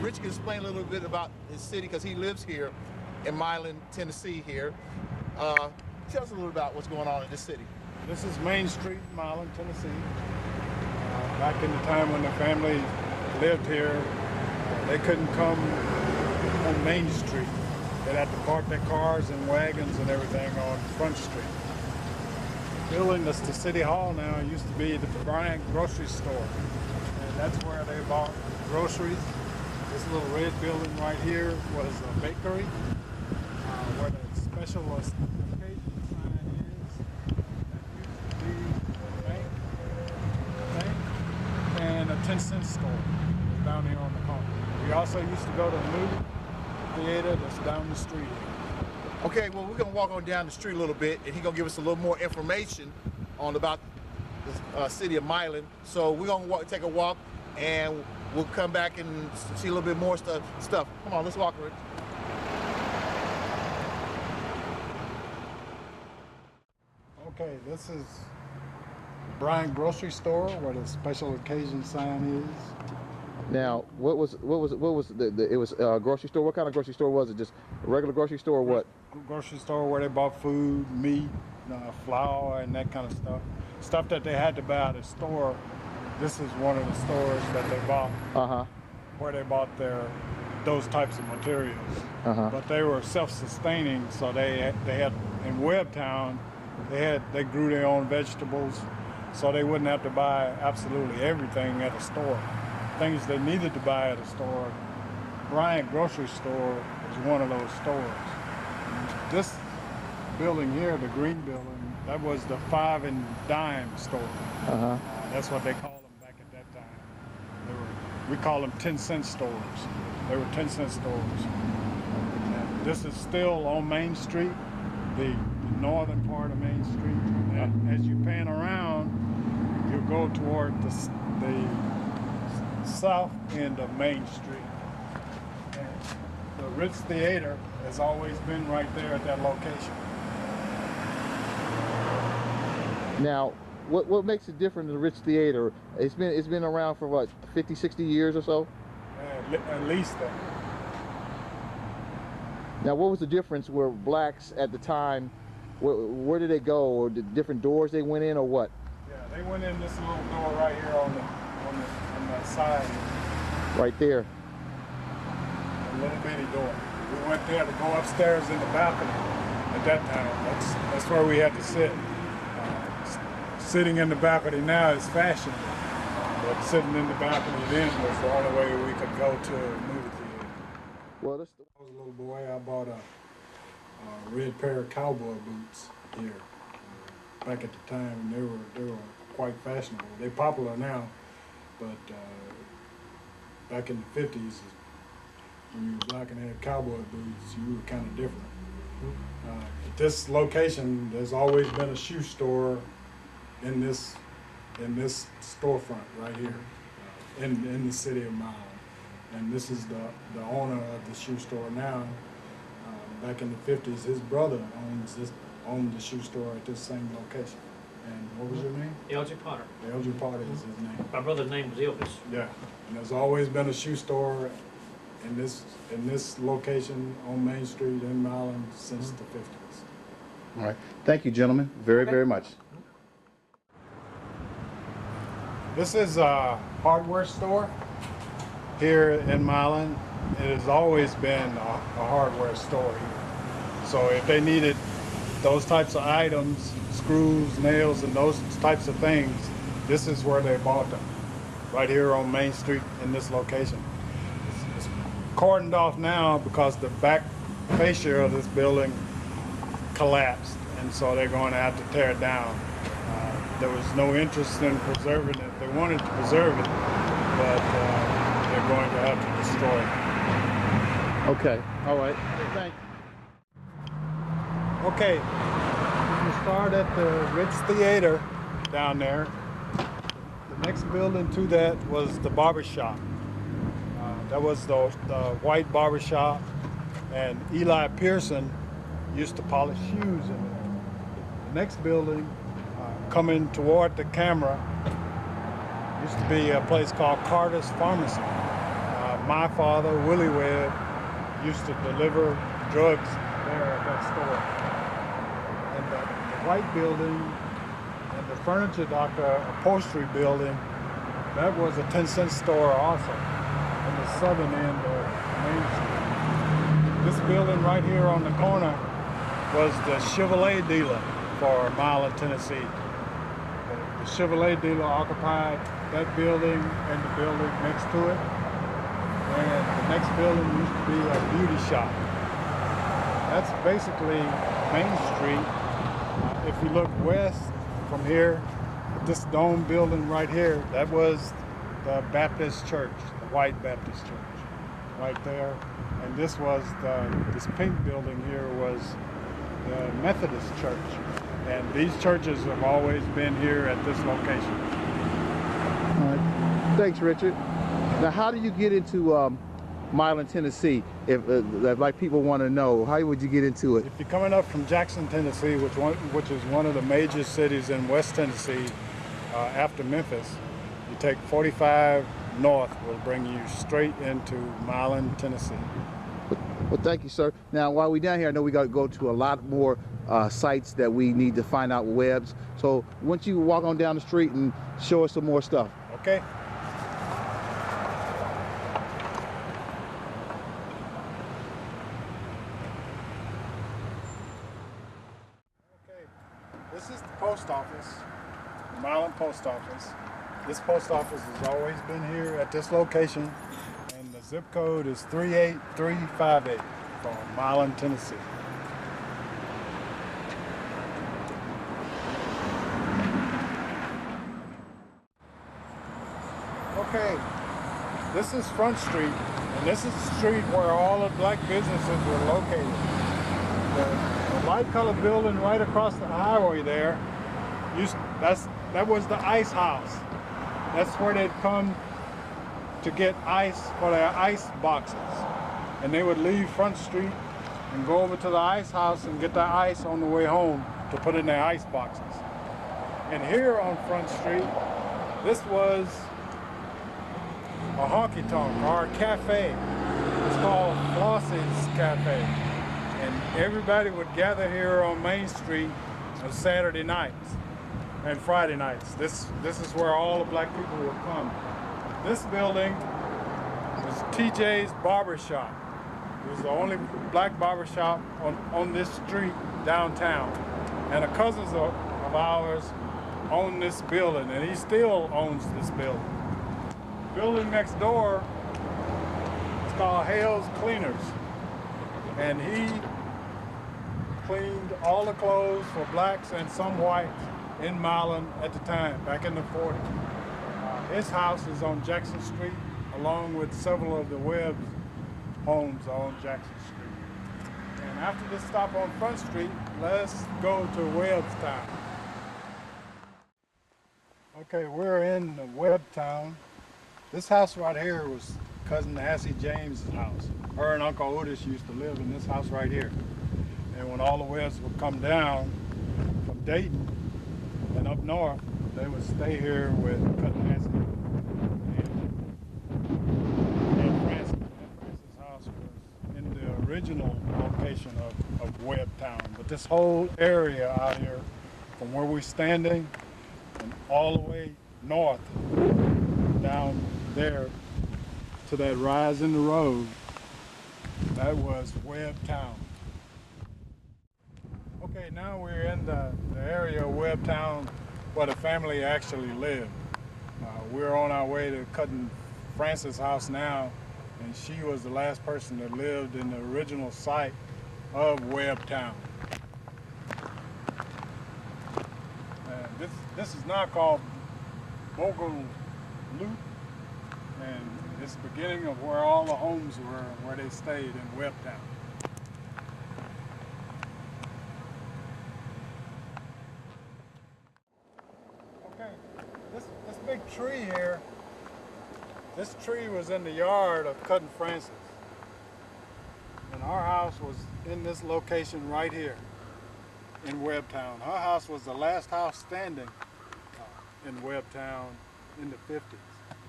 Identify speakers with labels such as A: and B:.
A: Rich can explain a little bit about his city because he lives here in Milan, Tennessee here. Tell us a little about what's going on in this city.
B: This is Main Street, Milan, Tennessee. Back in the time when the family lived here, they couldn't come on Main Street. They'd have to park their cars and wagons and everything on Front Street. The building that's the City Hall now used to be the Bryant grocery store. And that's where they bought groceries. This little red building right here was a bakery, where the special occasion sign is. That used to be a bank and a 10-cent store down here on the corner. We also used to go to the movie theater that's down the street here.
A: Okay, well, we're going to walk on down the street a little bit, and he's going to give us a little more information on about the city of Milan. So we're going to take a walk, and we'll come back and see a little bit more stuff. Come on, let's walk, Rich.
B: Okay, this is Bryant grocery store where the special occasion sign is.
C: Now, what was it was a grocery store? What kind of grocery store was it? Just a regular grocery store or what?
B: Grocery store where they bought food, meat, flour, and that kind of stuff. Stuff that they had to buy at a store. This is one of the stores that they bought, where they bought those types of materials. But they were self-sustaining, so they had in Webb-Town, they grew their own vegetables, so they wouldn't have to buy absolutely everything at a store. Things they needed to buy at a store, Bryant grocery store was one of those stores. And this building here, the green building, that was the 5 and dime store. That's what they called them back at that time. We call them 10-cent stores. They were 10-cent stores. And this is still on Main Street, the northern part of Main Street. And as you pan around, you go toward the south end of Main Street. And the Ritz Theater has always been right there at that location.
C: Now, what makes it different than the Ritz Theater? It's been around for what, 50, 60 years or so?
B: At least that.
C: Now, what was the difference where blacks at the time, where did they go? Or the different doors they went in or what?
B: Yeah, they went in this little door right here on that side.
C: Right there.
B: A little bitty door. We went there to go upstairs in the balcony at that time. That's where we had to sit. Sitting in the balcony now is fashionable, but sitting in the balcony then was the only way we could go to a movie theater.
C: Well, this.
B: I was a little boy. I bought a red pair of cowboy boots here. Back at the time, they were quite fashionable. They're popular now, but back in the 50s, when you were black and had cowboy boots, you were kind of different. At this location, there's always been a shoe store in this storefront right here in the city of Milan. And this is the owner of the shoe store now. Back in the 50s, his brother owned the shoe store at this same location. And what was your name?
D: Elgin Potter.
B: Elgin Potter is his name.
D: My brother's name was Elvis.
B: Yeah, and there's always been a shoe store in this location on Main Street in Milan since the 50s.
A: All right. Thank you, gentlemen, very much.
B: This is a hardware store here in Milan. It has always been a hardware store here. So if they needed those types of items, screws, nails, and those types of things, this is where they bought them, right here on Main Street in this location. It's cordoned off now because the back fascia of this building collapsed, and so they're going to have to tear it down. There was no interest in preserving it. They wanted to preserve it, but they're going to have to destroy it.
C: Okay, all right. Thanks.
B: Okay, you start at the Ritz Theater down there. The next building to that was the barber shop. That was the white barber shop, and Eli Pearson used to polish shoes in it. The next building, coming toward the camera, used to be a place called Carter's Pharmacy. my father, Willie Webb, used to deliver drugs there at that store. And the white building and the furniture doctor upholstery building, that was a 10-cent store also in the southern end of Main Street. This building right here on the corner was the Chevrolet dealer for Milan, Tennessee. The Chevrolet dealer occupied that building and the building next to it. And the next building used to be a beauty shop. That's basically Main Street. If you look west from here, this dome building right here, that was the Baptist church, the white Baptist church, right there. And this was this pink building here was the Methodist church. And these churches have always been here at this location.
C: All right. Thanks, Richard. Now, how do you get into Milan, Tennessee? If like people want to know, how would you get into it?
B: If you're coming up from Jackson, Tennessee, which is one of the major cities in West Tennessee after Memphis, you take 45 north, will bring you straight into Milan, Tennessee.
C: Well, thank you, sir. Now, while we're down here, I know we got to go to a lot more sites that we need to find out Webb's. So, why don't you walk on down the street and show us some more stuff?
B: Okay. This is the post office, the Milan post office. This post office has always been here at this location, and the zip code is 38358 from Milan, Tennessee. Okay, this is Front Street, and this is the street where all the black businesses were located. The light colored building right across the highway there, that was the ice house. That's where they'd come to get ice for their ice boxes. And they would leave Front Street and go over to the ice house and get their ice on the way home to put in their ice boxes. And here on Front Street, this was a honky-tonk or a cafe. It's called Flossie's Cafe. And everybody would gather here on Main Street on Saturday nights and Friday nights. This is where all the black people would come. This building was TJ's Barber Shop. It was the only black barber shop on this street downtown. And a cousin of ours owned this building, and he still owns this building. The building next door is called Hale's Cleaners. And he cleaned all the clothes for blacks and some whites in Milan at the time, back in the 40s. His house is on Jackson Street, along with several of the Webb's homes on Jackson Street. And after this stop on Front Street, let's go to Webb-Town. Okay, we're in the Webb-Town. This house right here was Cousin Hassie James' house. Her and Uncle Otis used to live in this house right here. And when all the Webbs would come down from Dayton and up north, they would stay here with Cousin Hassie and Francis. And Francis' house was in the original location of Webb-Town. But this whole area out here, from where we're standing and all the way north, down there to that rise in the road, that was Webb-Town. Okay, now we're in the area of Webb-Town where the family actually lived. We're on our way to Cousin Frances' house now, and she was the last person that lived in the original site of Webb-Town. This is now called Bogle Loop, and it's the beginning of where all the homes were, where they stayed in Webb-Town. Okay, this big tree here, this tree was in the yard of Cousin Frances. And our house was in this location right here in Webb-Town. Her house was the last house standing in Webb-Town in the 50s.